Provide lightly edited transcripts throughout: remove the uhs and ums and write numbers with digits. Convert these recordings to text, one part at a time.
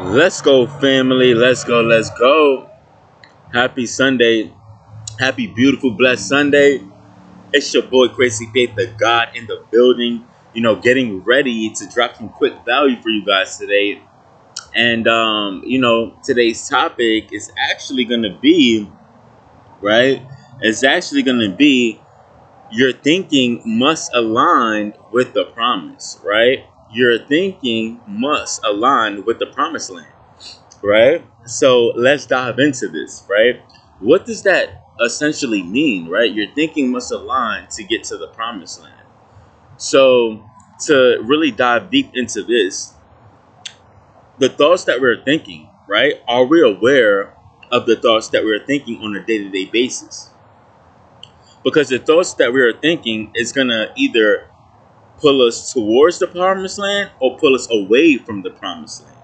Let's go, family. Let's go. Let's go. Happy Sunday. Happy, beautiful, blessed Sunday. It's your boy, Crazy Faith, the God in the building. Getting ready to drop some quick value for you guys today. And, today's topic is actually going to be, right? It's actually going to be your thinking must align with the promise, right? Your thinking must align with the promised land. Right? So let's dive into this, right? What does that essentially mean, right? Your thinking must align to get to the promised land. So to really dive deep into this, the thoughts that we're thinking, right? Are we aware of the thoughts that we're thinking on a day-to-day basis? Because the thoughts that we're thinking is going to either pull us towards the promised land or pull us away from the promised land.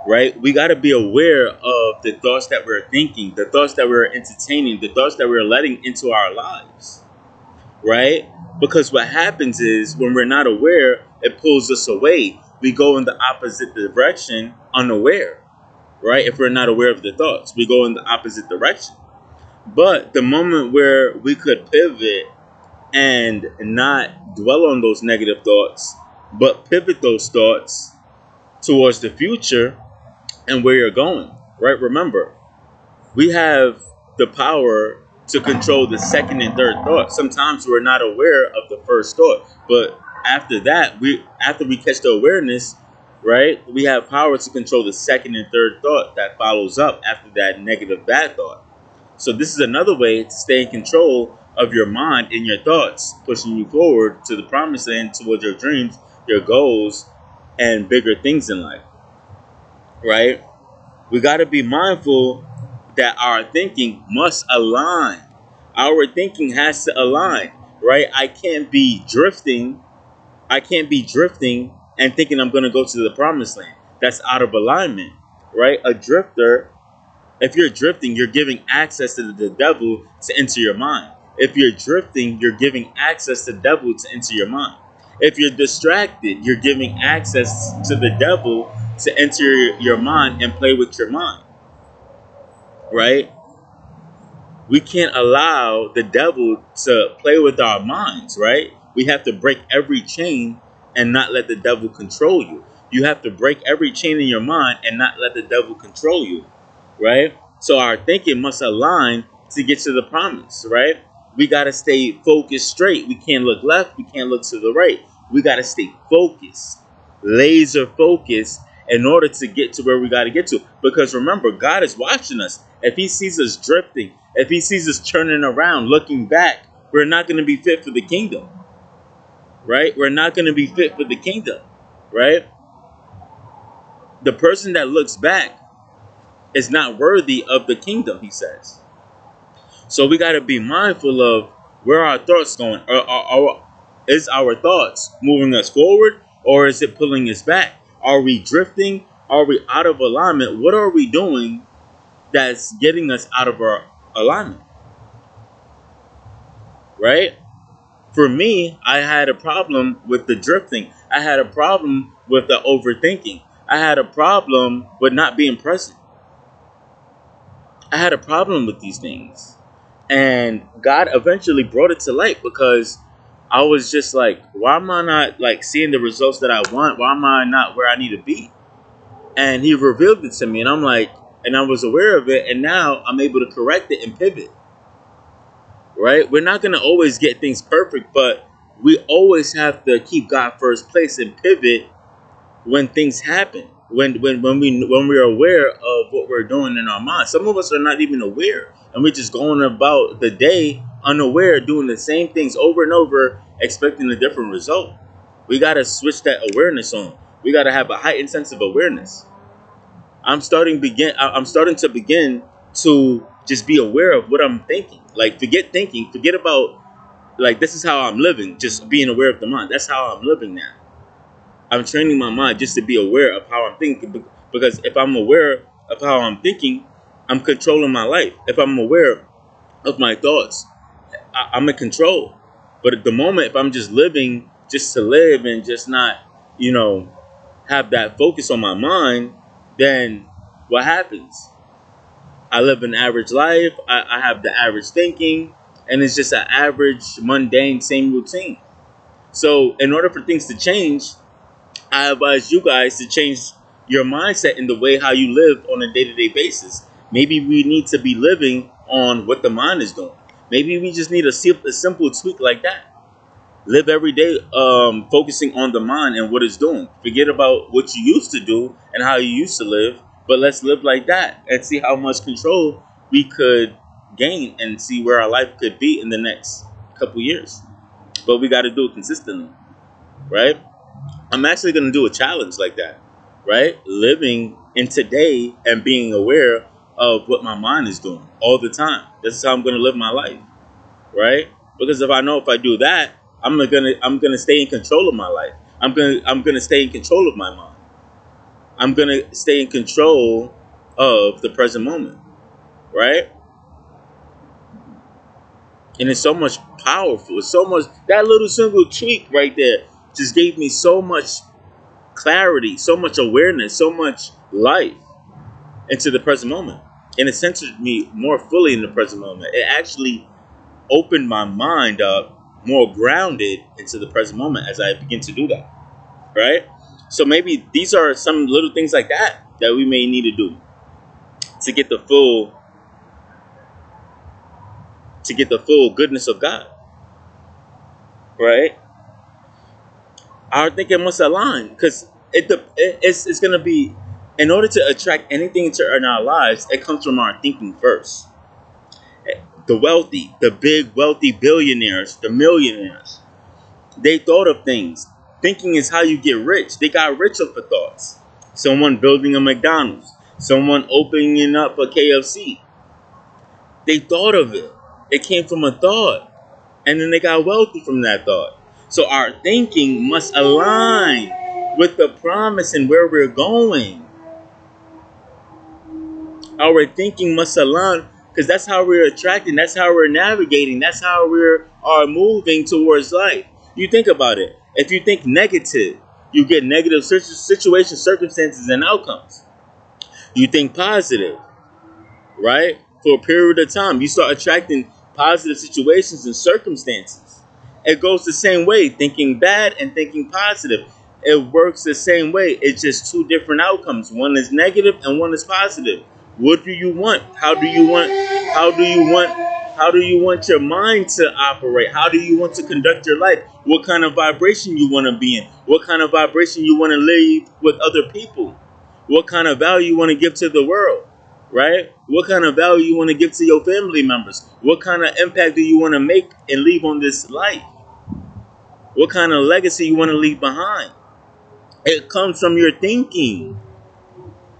Right? We got to be aware of the thoughts that we're thinking, the thoughts that we're entertaining, the thoughts that we're letting into our lives. Right? Because what happens is when we're not aware, it pulls us away. We go in the opposite direction unaware. Right? If we're not aware of the thoughts, we go in the opposite direction. But the moment where we could pivot and not dwell on those negative thoughts, but pivot those thoughts towards the future and where you're going, right? Remember, we have the power to control the second and third thought. Sometimes we're not aware of the first thought, but after that, after we catch the awareness, right, we have power to control the second and third thought that follows up after that negative bad thought. So this is another way to stay in control of your mind and your thoughts, pushing you forward to the promised land, towards your dreams, your goals, and bigger things in life. Right? We got to be mindful that our thinking must align. Our thinking has to align, right? I can't be drifting and thinking I'm going to go to the promised land. That's out of alignment, right? A drifter, if you're drifting, you're giving access to the devil to enter your mind. If you're drifting, you're giving access to the devil to enter your mind. If you're distracted, you're giving access to the devil to enter your mind and play with your mind. Right? We can't allow the devil to play with our minds, right? We have to break every chain and not let the devil control you. You have to break every chain in your mind and not let the devil control you, right? So our thinking must align to get to the promise, right? We got to stay focused straight. We can't look left. We can't look to the right. We got to stay focused, laser focused, in order to get to where we got to get to. Because remember, God is watching us. If he sees us drifting, if he sees us turning around, looking back, we're not going to be fit for the kingdom. Right? We're not going to be fit for the kingdom. Right? The person that looks back is not worthy of the kingdom, he says. So we got to be mindful of where our thoughts going. Is our thoughts moving us forward, or is it pulling us back? Are we drifting? Are we out of alignment? What are we doing that's getting us out of our alignment? Right? For me, I had a problem with the drifting. I had a problem with the overthinking. I had a problem with not being present. I had a problem with these things. And God eventually brought it to light, because I was just like, why am I not like seeing the results that I want? Why am I not where I need to be? And he revealed it to me, and I'm like, and I was aware of it, and now I'm able to correct it and pivot. Right? We're not going to always get things perfect, but we always have to keep God first place and pivot when things happen. When we're aware of what we're doing in our mind. Some of us are not even aware, and we're just going about the day unaware, doing the same things over and over, expecting a different result. We got to switch that awareness on. We got to have a heightened sense of awareness. I'm starting to begin to just be aware of what I'm thinking. Like, forget about like, this is how I'm living, just being aware of the mind. That's how I'm living now. I'm training my mind just to be aware of how I'm thinking, because if I'm aware of how I'm thinking, I'm controlling my life. If I'm aware of my thoughts, I'm in control. But at the moment, if I'm just living just to live and just not, have that focus on my mind, then what happens? I live an average life. I have the average thinking, and it's just an average, mundane, same routine. So, in order for things to change, I advise you guys to change your mindset in the way how you live on a day-to-day basis. Maybe we need to be living on what the mind is doing. Maybe we just need a simple tweak like that. Live every day focusing on the mind and what it's doing. Forget about what you used to do and how you used to live, but let's live like that and see how much control we could gain and see where our life could be in the next couple years. But we got to do it consistently, right? I'm actually going to do a challenge like that, right? Living in today and being aware of what my mind is doing all the time. This is how I'm going to live my life, right? Because if I know if I do that, I'm gonna stay in control of my life. I'm gonna stay in control of my mind. I'm gonna stay in control of the present moment, right? And it's so much powerful. It's so much, that little single tweak right there just gave me so much clarity, so much awareness, so much life into the present moment. And it centered me more fully in the present moment. It actually opened my mind up more grounded into the present moment as I begin to do that. Right? So maybe these are some little things like that that we may need to do to get the full goodness of God. Right? Our thinking must align because it's going to be, in order to attract anything into in our lives, it comes from our thinking first. The wealthy, the big wealthy billionaires, the millionaires, they thought of things. Thinking is how you get rich. They got rich off of thoughts. Someone building a McDonald's, someone opening up a KFC. They thought of it. It came from a thought. And then they got wealthy from that thought. So our thinking must align with the promise and where we're going. Our thinking must align because that's how we're attracting, that's how we're navigating, that's how we are moving towards life. You think about it. If you think negative, you get negative situations, circumstances, and outcomes. You think positive, right? For a period of time, you start attracting positive situations and circumstances. It goes the same way, thinking bad and thinking positive. It works the same way. It's just two different outcomes. One is negative and one is positive. What do you want? How do you want your mind to operate? How do you want to conduct your life? What kind of vibration you want to be in? What kind of vibration you want to leave with other people? What kind of value you want to give to the world? Right? What kind of value you want to give to your family members? What kind of impact do you want to make and leave on this life? What kind of legacy you want to leave behind? It comes from your thinking.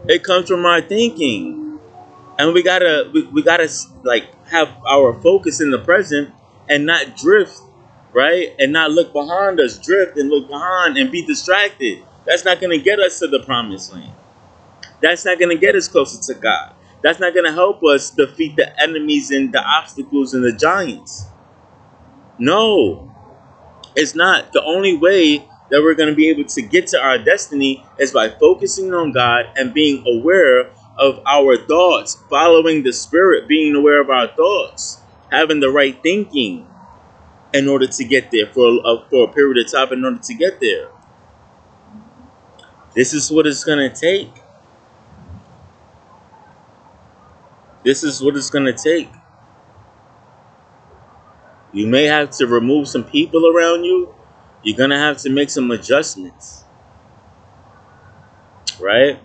It comes from our thinking. And we gotta like have our focus in the present and not drift, right? And not look behind us, drift and look behind and be distracted. That's not gonna get us to the promised land. That's not gonna get us closer to God. That's not gonna help us defeat the enemies and the obstacles and the giants. No, it's not. The only way that we're going to be able to get to our destiny is by focusing on God and being aware of our thoughts, following the Spirit, being aware of our thoughts, having the right thinking in order to get there for a period of time in order to get there. This is what it's going to take. This is what it's going to take. You may have to remove some people around you. You're going to have to make some adjustments. Right?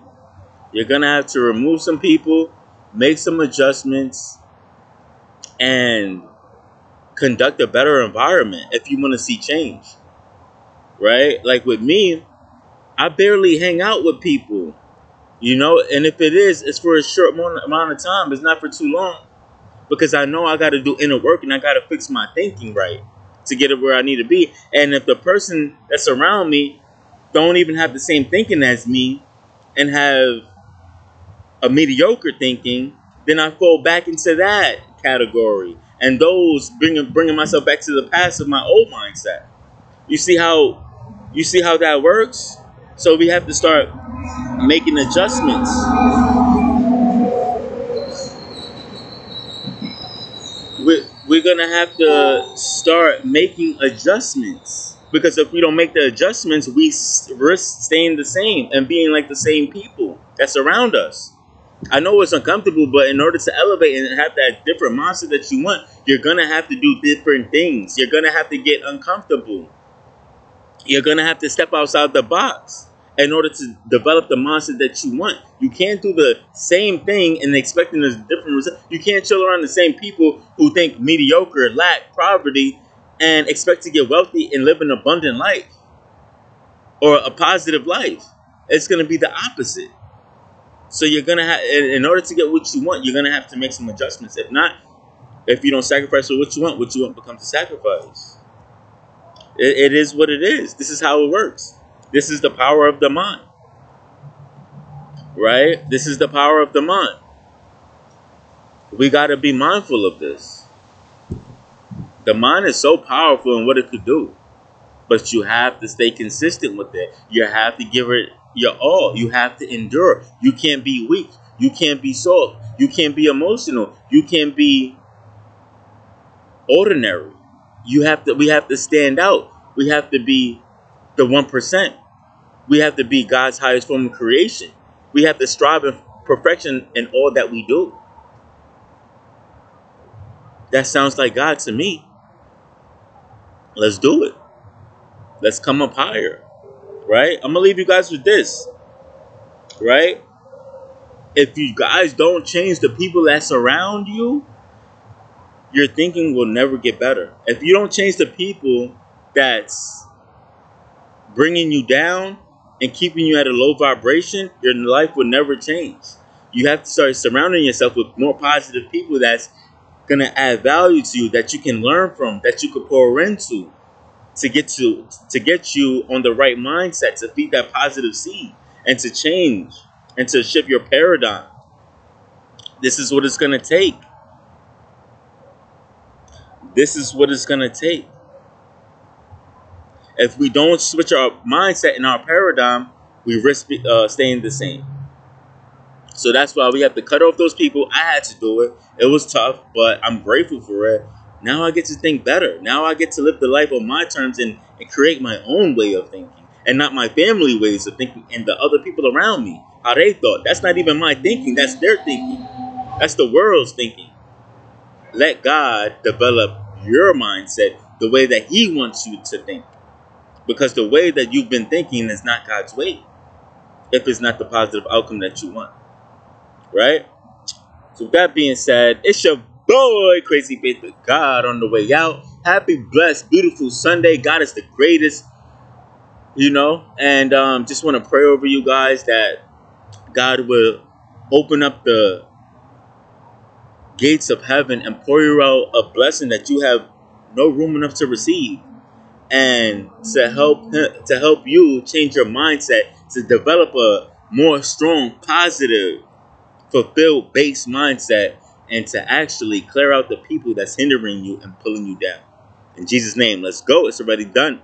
You're going to have to remove some people, make some adjustments, and conduct a better environment if you want to see change. Right? Like with me, I barely hang out with people. And if it is, it's for a short amount of time. It's not for too long. Because I know I got to do inner work and I got to fix my thinking right to get it where I need to be. And if the person that's around me don't even have the same thinking as me and have a mediocre thinking, then I fall back into that category. And those bringing myself back to the past of my old mindset. You see how that works? So we have to start making adjustments. We're gonna have to start making adjustments, because if we don't make the adjustments, we risk staying the same and being like the same people that's around us. I know it's uncomfortable, but in order to elevate and have that different mindset that you want, you're gonna have to do different things. You're gonna have to get uncomfortable. You're gonna have to step outside the box in order to develop the mindset that you want. You can't do the same thing and expecting a different result. You can't chill around the same people who think mediocre, lack, poverty, and expect to get wealthy and live an abundant life or a positive life. It's gonna be the opposite. So you're gonna have, in order to get what you want, you're gonna have to make some adjustments. If not, if you don't sacrifice for what you want becomes a sacrifice. It is what it is. This is how it works. This is the power of the mind, right? This is the power of the mind. We got to be mindful of this. The mind is so powerful in what it could do, but you have to stay consistent with it. You have to give it your all. You have to endure. You can't be weak. You can't be soft. You can't be emotional. You can't be ordinary. We have to stand out. We have to be the 1%. We have to be God's highest form of creation. We have to strive in perfection in all that we do. That sounds like God to me. Let's do it. Let's come up higher. Right? I'm going to leave you guys with this. Right? If you guys don't change the people that surround you, your thinking will never get better. If you don't change the people that's bringing you down and keeping you at a low vibration, your life will never change. You have to start surrounding yourself with more positive people that's going to add value to you, that you can learn from, that you could pour into, to get you on the right mindset, to feed that positive seed and to change and to shift your paradigm. This is what it's going to take. This is what it's going to take. If we don't switch our mindset and our paradigm, we risk staying the same. So that's why we have to cut off those people. I had to do it. It was tough, but I'm grateful for it. Now I get to think better. Now I get to live the life on my terms and create my own way of thinking, and not my family ways of thinking and the other people around me, how they thought. That's not even my thinking. That's their thinking. That's the world's thinking. Let God develop your mindset the way that He wants you to think. Because the way that you've been thinking is not God's way, if it's not the positive outcome that you want. Right? So with that being said, it's your boy, Crazy Faith of God, on the way out. Happy, blessed, beautiful Sunday. God is the greatest, and just want to pray over you guys that God will open up the gates of heaven and pour you out a blessing that you have no room enough to receive, and to help you change your mindset, to develop a more strong, positive, fulfilled base mindset, and to actually clear out the people that's hindering you and pulling you down. In Jesus' name, let's go. It's already done.